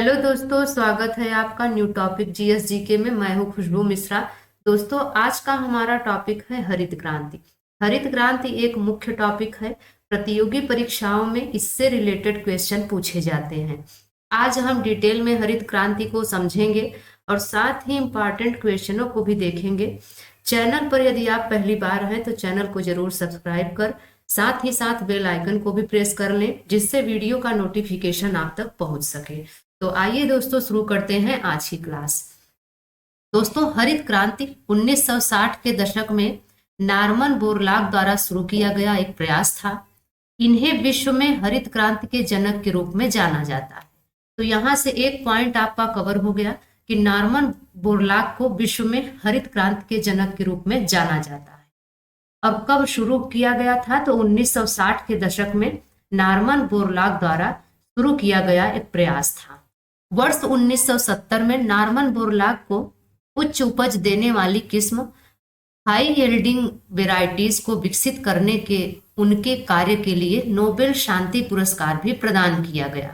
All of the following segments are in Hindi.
हेलो दोस्तों, स्वागत है आपका न्यू टॉपिक जीएसजीके में। मैं हूँ खुशबू मिश्रा। दोस्तों, आज का हमारा टॉपिक है हरित क्रांति। हरित क्रांति एक मुख्य टॉपिक है। प्रतियोगी परीक्षाओं में इससे रिलेटेड क्वेश्चन पूछे जाते हैं। आज हम डिटेल में हरित क्रांति को समझेंगे और साथ ही इम्पॉर्टेंट क्वेश्चनों को भी देखेंगे। चैनल पर यदि आप पहली बार हैं तो चैनल को जरूर सब्सक्राइब कर साथ ही साथ बेल आइकन को भी प्रेस कर लें, जिससे वीडियो का नोटिफिकेशन आप तक पहुंच सके। तो आइए दोस्तों, शुरू करते हैं आज की क्लास। दोस्तों, हरित क्रांति 1960 के दशक में नॉर्मन बोरलॉग द्वारा शुरू किया गया एक प्रयास था। इन्हें विश्व में हरित क्रांति के जनक के रूप में जाना जाता है। तो यहाँ से एक पॉइंट आपका कवर हो गया कि नॉर्मन बोरलॉग को विश्व में हरित क्रांति के जनक के रूप में जाना जाता है। अब कब शुरू किया गया था? तो 1960 के दशक में नॉर्मन बोरलॉग द्वारा शुरू किया गया एक प्रयास था। वर्ष 1970 में नॉर्मन बोरलॉग को उच्च उपज देने वाली किस्म हाई यील्डिंग वेराइटीज को विकसित करने के उनके कार्य के लिए नोबेल शांति पुरस्कार भी प्रदान किया गया।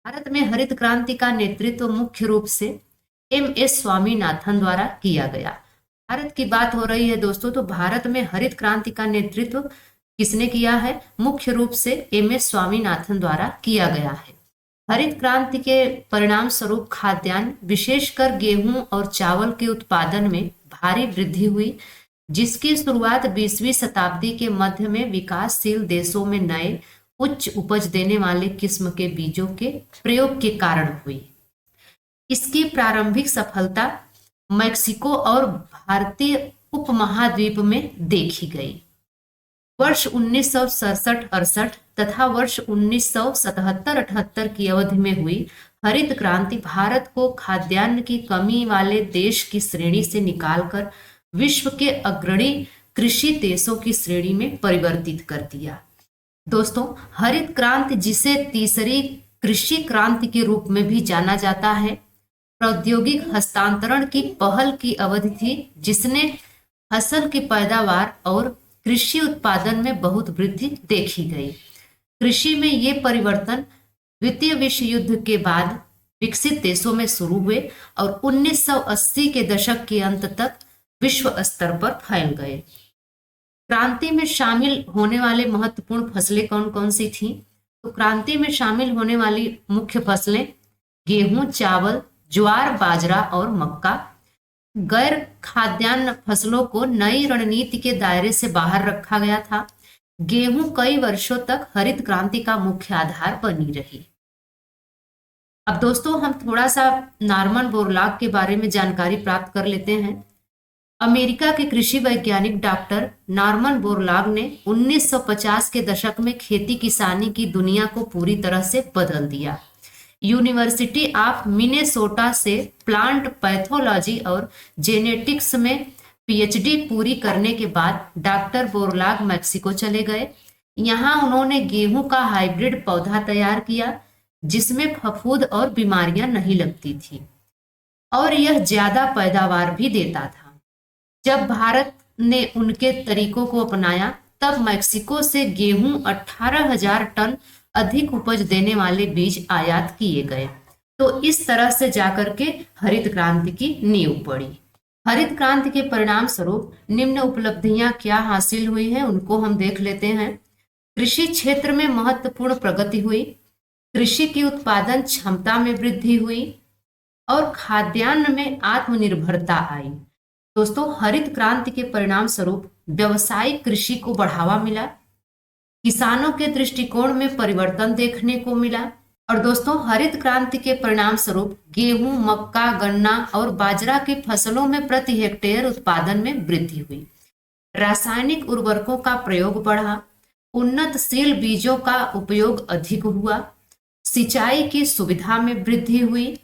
भारत में हरित क्रांति का नेतृत्व मुख्य रूप से एम.एस. स्वामीनाथन द्वारा किया गया। भारत की बात हो रही है दोस्तों, तो भारत में हरित क्रांति का नेतृत्व किसने किया है? मुख्य रूप से एम.एस. स्वामीनाथन द्वारा किया गया है। हरित क्रांति के परिणाम स्वरूप खाद्यान्न, विशेषकर गेहूं और चावल के उत्पादन में भारी वृद्धि हुई, जिसकी शुरुआत 20वीं शताब्दी के मध्य में विकासशील देशों में नए उच्च उपज देने वाले किस्म के बीजों के प्रयोग के कारण हुई। इसकी प्रारंभिक सफलता मैक्सिको और भारतीय उपमहाद्वीप में देखी गई। वर्ष 1967-68 तथा वर्ष 1977-78 की अवधि में हुई हरित क्रांति भारत को खाद्यान्न की कमी वाले देश की श्रेणी से निकालकर विश्व के अग्रणी कृषि देशों की श्रेणी में परिवर्तित कर दिया। दोस्तों, हरित क्रांति, जिसे तीसरी कृषि क्रांति के रूप में भी जाना जाता है, प्रौद्योगिक हस्तांतरण की पहल की अवधि थी, जिसने फसल की पैदावार और कृषि उत्पादन में बहुत वृद्धि देखी गई। कृषि में ये परिवर्तन द्वितीय विश्व युद्ध के बाद विकसित देशों में शुरू हुए और 1980 के दशक के अंत तक विश्व स्तर पर फैल गए। क्रांति में शामिल होने वाले महत्वपूर्ण फसलें कौन कौन सी थीं? तो क्रांति में शामिल होने वाली मुख्य फसलें गेहूं, चावल, ज्वार, बाजरा और मक्का। गैर खाद्यान्न फसलों को नई रणनीति के दायरे से बाहर रखा गया था। गेहूं कई वर्षों तक हरित क्रांति का मुख्य आधार बनी रही। अब दोस्तों, हम थोड़ा सा नॉर्मन बोरलॉग के बारे में जानकारी प्राप्त कर लेते हैं। अमेरिका के कृषि वैज्ञानिक डॉक्टर नॉर्मन बोरलॉग ने 1950 के दशक में खेती किसानी की दुनिया को पूरी तरह से बदल दिया। यूनिवर्सिटी ऑफ मिनेसोटा से प्लांट पैथोलॉजी और जेनेटिक्स में पीएचडी पूरी करने के बाद डॉक्टर बोरलॉग मैक्सिको चले गए। यहाँ उन्होंने गेहूं का हाइब्रिड पौधा तैयार किया, जिसमें फफूंद और बीमारियां नहीं लगती थी और यह ज्यादा पैदावार भी देता था। जब भारत ने उनके तरीकों को अपनाया, तब मैक्सिको से गेहूं 18,000 टन अधिक उपज देने वाले बीज आयात किए गए। तो इस तरह से जाकर के हरित क्रांति की नींव पड़ी। हरित क्रांति के परिणाम स्वरूप निम्न उपलब्धियां क्या हासिल हुई हैं, उनको हम देख लेते हैं। कृषि क्षेत्र में महत्वपूर्ण प्रगति हुई, कृषि की उत्पादन क्षमता में वृद्धि हुई और खाद्यान्न में आत्मनिर्भरता आई। दोस्तों, हरित क्रांति के परिणाम स्वरूप व्यावसायिक कृषि को बढ़ावा मिला, किसानों के दृष्टिकोण में परिवर्तन देखने को मिला और दोस्तों, हरित क्रांति के परिणाम स्वरूप गेहूं, मक्का, गन्ना और बाजरा की फसलों में प्रति हेक्टेयर उत्पादन में वृद्धि हुई। रासायनिक उर्वरकों का प्रयोग बढ़ा, उन्नतशील बीजों का उपयोग अधिक हुआ, सिंचाई की सुविधा में वृद्धि हुई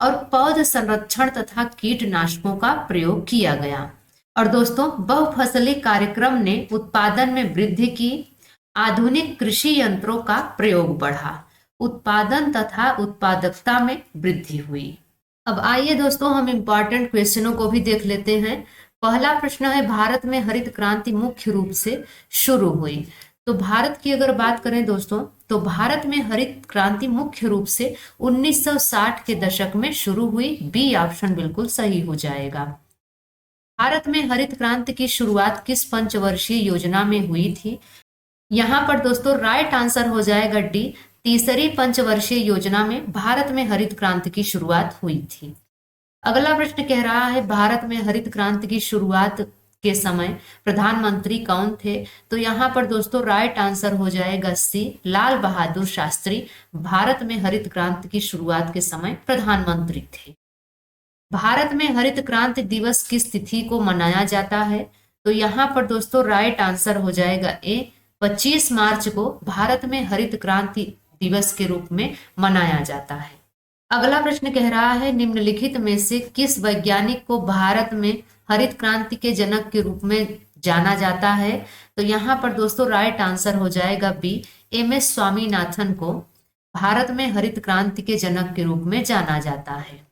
और पौध संरक्षण तथा कीटनाशकों का प्रयोग किया गया। और दोस्तों, बहुफसली कार्यक्रम ने उत्पादन में वृद्धि की, आधुनिक कृषि यंत्रों का प्रयोग बढ़ा, उत्पादन तथा उत्पादकता में वृद्धि हुई। अब आइए दोस्तों, हम इम्पॉर्टेंट क्वेश्चनों को भी देख लेते हैं। पहला प्रश्न है, भारत में हरित क्रांति मुख्य रूप से शुरू हुई। तो भारत की अगर बात करें दोस्तों, तो भारत में हरित क्रांति मुख्य रूप से 1960 के दशक में शुरू हुई। बी ऑप्शन बिल्कुल सही हो जाएगा। भारत में हरित क्रांति की शुरुआत किस पंचवर्षीय योजना में हुई थी? यहाँ पर दोस्तों राइट आंसर हो जाएगा डी, तीसरी पंचवर्षीय योजना में भारत में हरित क्रांति की शुरुआत हुई थी। अगला प्रश्न कह रहा है भारत में हरित क्रांति की शुरुआत के समय प्रधानमंत्री कौन थे? तो यहाँ पर दोस्तों राइट आंसर हो जाएगा सी, लाल बहादुर शास्त्री भारत में हरित क्रांति की शुरुआत के समय प्रधानमंत्री थे। भारत में हरित क्रांति दिवस किस तिथि को मनाया जाता है? तो यहाँ पर दोस्तों राइट आंसर हो जाएगा ए, 25 मार्च को भारत में हरित क्रांति दिवस के रूप में मनाया जाता है। अगला प्रश्न कह रहा है निम्नलिखित में से किस वैज्ञानिक को भारत में हरित क्रांति के जनक के रूप में जाना जाता है? तो यहाँ पर दोस्तों राइट आंसर हो जाएगा बी, एम.एस. स्वामीनाथन को भारत में हरित क्रांति के जनक के रूप में जाना जाता है।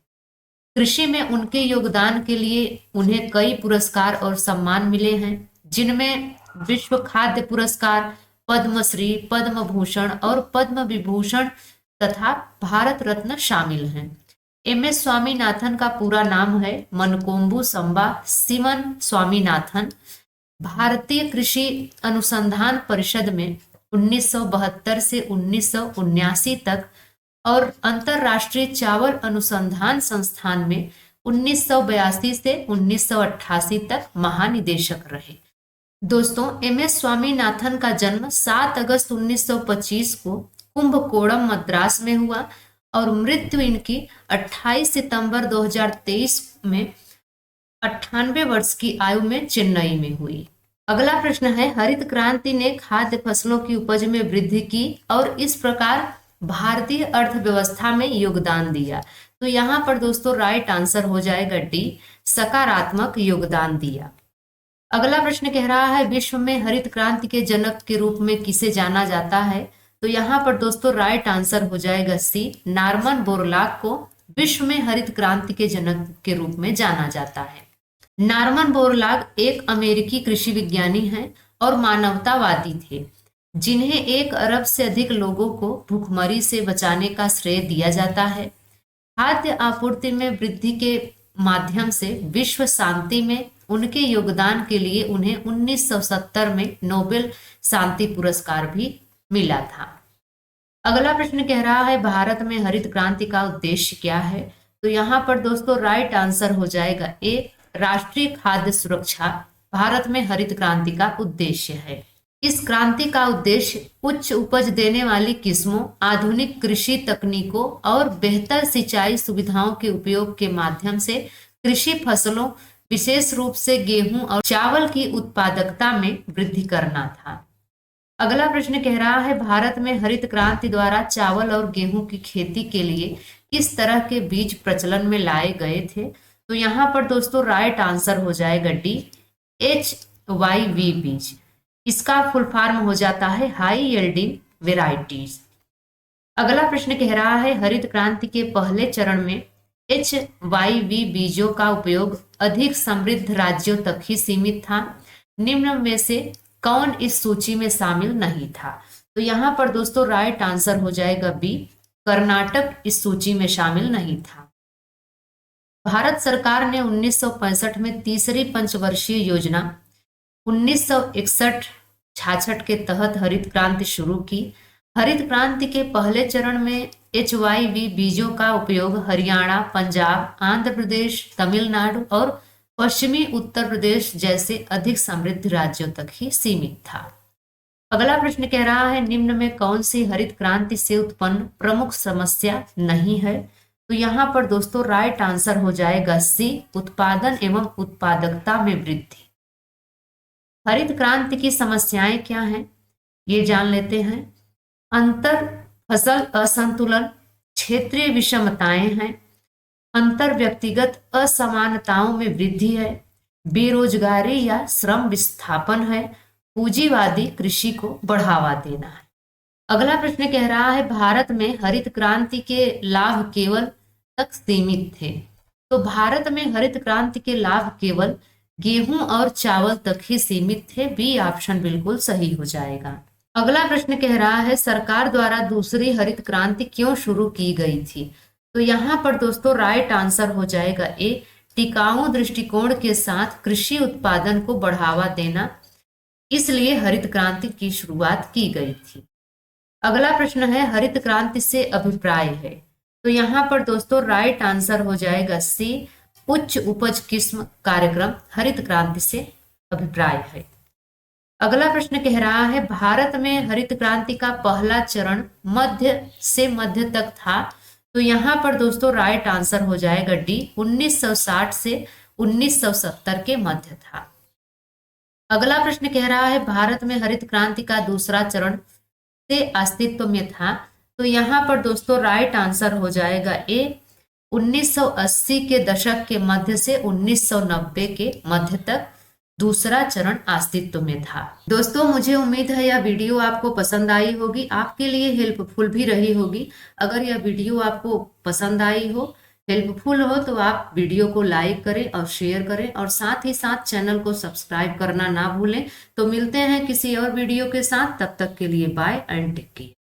कृषि में उनके योगदान के लिए उन्हें कई पुरस्कार और सम्मान मिले हैं, जिनमें विश्व खाद्य पुरस्कार, पद्मश्री, पद्म भूषण और पद्म विभूषण तथा भारत रत्न शामिल हैं। एम.एस. स्वामीनाथन का पूरा नाम है मनकोम्बु संबा सिवन स्वामीनाथन। भारतीय कृषि अनुसंधान परिषद में 1972 से 1979 तक और अंतरराष्ट्रीय चावल अनुसंधान संस्थान में 1982 से 1988 तक महानिदेशक रहे। दोस्तों एम.एस. स्वामीनाथन का जन्म 7 अगस्त 1925 को कुंभकोणम मद्रास में हुआ और मृत्यु इनकी 28 सितंबर 2023 में 98 वर्ष की आयु में चेन्नई में हुई। अगला प्रश्न है हरित क्रांति ने खाद्य फसलों की उपज में वृद्धि की और इस प्रकार भारतीय अर्थव्यवस्था में योगदान दिया। तो यहाँ पर दोस्तों राइट आंसर हो जाएगा डी, सकारात्मक योगदान दिया। अगला प्रश्न कह रहा है विश्व में हरित क्रांति के जनक के रूप में किसे जाना जाता है? तो यहाँ पर दोस्तों राइट आंसर हो जाएगा सी, नॉर्मन बोरलॉग को विश्व में हरित क्रांति के जनक के रूप में जाना जाता है। नॉर्मन बोरलॉग एक अमेरिकी कृषि विज्ञानी हैं और मानवतावादी थे, जिन्हें 1 अरब से अधिक लोगों को भूखमरी से बचाने का श्रेय दिया जाता है। खाद्य आपूर्ति में वृद्धि के माध्यम से विश्व शांति में उनके योगदान के लिए उन्हें 1970 में नोबेल शांति पुरस्कार भी मिला था। अगला प्रश्न कह रहा है भारत में हरित क्रांति का उद्देश्य क्या है? तो यहाँ पर दोस्तों राइट आंसर हो जाएगा ए, राष्ट्रीय खाद्य सुरक्षा भारत में हरित क्रांति का उद्देश्य है। इस क्रांति का उद्देश्य उच्च उपज देने वाली किस्मों, आधुनिक कृषि तकनीकों और बेहतर सिंचाई सुविधाओं के उपयोग के माध्यम से कृषि फसलों, विशेष रूप से गेहूं और चावल की उत्पादकता में वृद्धि करना था। अगला प्रश्न कह रहा है भारत में हरित क्रांति द्वारा चावल और गेहूं की खेती के लिए किस तरह के बीज प्रचलन में लाए गए थे? तो यहाँ पर दोस्तों राइट आंसर हो जाएगा डी, HYV बीज। इसका फुल फॉर्म हो जाता है हाई यील्डिंग वेराइटीज। अगला प्रश्न कह रहा है हरित क्रांति के पहले चरण में HYV बीजों का उपयोग अधिक समृद्ध राज्यों तक ही सीमित था। निम्न में से कौन इस सूची में शामिल नहीं था? तो यहाँ पर दोस्तों राइट आंसर हो जाएगा बी, कर्नाटक इस सूची में शामिल नहीं था। भारत सरकार ने 1965 में तीसरी पंचवर्षीय योजना 1961-66 के तहत हरित क्रांति शुरू की। हरित क्रांति के पहले चरण में HYV बीजों का उपयोग हरियाणा, पंजाब, आंध्र प्रदेश, तमिलनाडु और पश्चिमी उत्तर प्रदेश जैसे अधिक समृद्ध राज्यों तक ही सीमित था। अगला प्रश्न कह रहा है निम्न में कौन सी हरित क्रांति से उत्पन्न प्रमुख समस्या नहीं है? तो यहाँ पर दोस्तों राइट आंसर हो जाएगा सी, उत्पादन एवं उत्पादकता में वृद्धि। हरित क्रांति की समस्याएं क्या हैं ये जान लेते हैं। अंतर फसल असंतुलन, क्षेत्रीय विषमताएं हैं, अंतर व्यक्तिगत असमानताओं में वृद्धि है, बेरोजगारी या श्रम विस्थापन है, पूंजीवादी कृषि को बढ़ावा देना है। अगला प्रश्न कह रहा है भारत में हरित क्रांति के लाभ केवल तक सीमित थे। तो भारत में हरित क्रांति के लाभ केवल गेहूं और चावल तक ही सीमित थे। बी ऑप्शन बिल्कुल सही हो जाएगा। अगला प्रश्न कह रहा है सरकार द्वारा दूसरी हरित क्रांति क्यों शुरू की गई थी। तो यहाँ पर दोस्तों राइट आंसर हो जाएगा ए, टिकाऊ दृष्टिकोण के साथ कृषि उत्पादन को बढ़ावा देना, इसलिए हरित क्रांति की शुरुआत की गई थी। अगला प्रश्न है हरित क्रांति से अभिप्राय है। तो यहाँ पर दोस्तों राइट आंसर हो जाएगा सी, उच्च उपज किस्म कार्यक्रम हरित क्रांति से अभिप्राय है। अगला प्रश्न कह रहा है भारत में हरित क्रांति का पहला चरण मध्य से मध्य तक था। तो यहाँ पर दोस्तों राइट आंसर हो जाएगा डी, 1960 से 1970 के मध्य था। अगला प्रश्न कह रहा है भारत में हरित क्रांति का दूसरा चरण से अस्तित्व में था। तो यहाँ पर दोस्तों राइट आंसर हो जाएगा ए, 1980 के दशक के मध्य से 1990 के मध्य तक दूसरा चरण अस्तित्व में था। दोस्तों मुझे उम्मीद है यह वीडियो आपको पसंद आई होगी, आपके लिए हेल्पफुल भी रही होगी। अगर यह वीडियो आपको पसंद आई हो, हेल्पफुल हो, तो आप वीडियो को लाइक करें और शेयर करें और साथ ही साथ चैनल को सब्सक्राइब करना ना भूलें। तो मिलते हैं किसी और वीडियो के साथ, तब तक के लिए बाय एंड टेक केयर।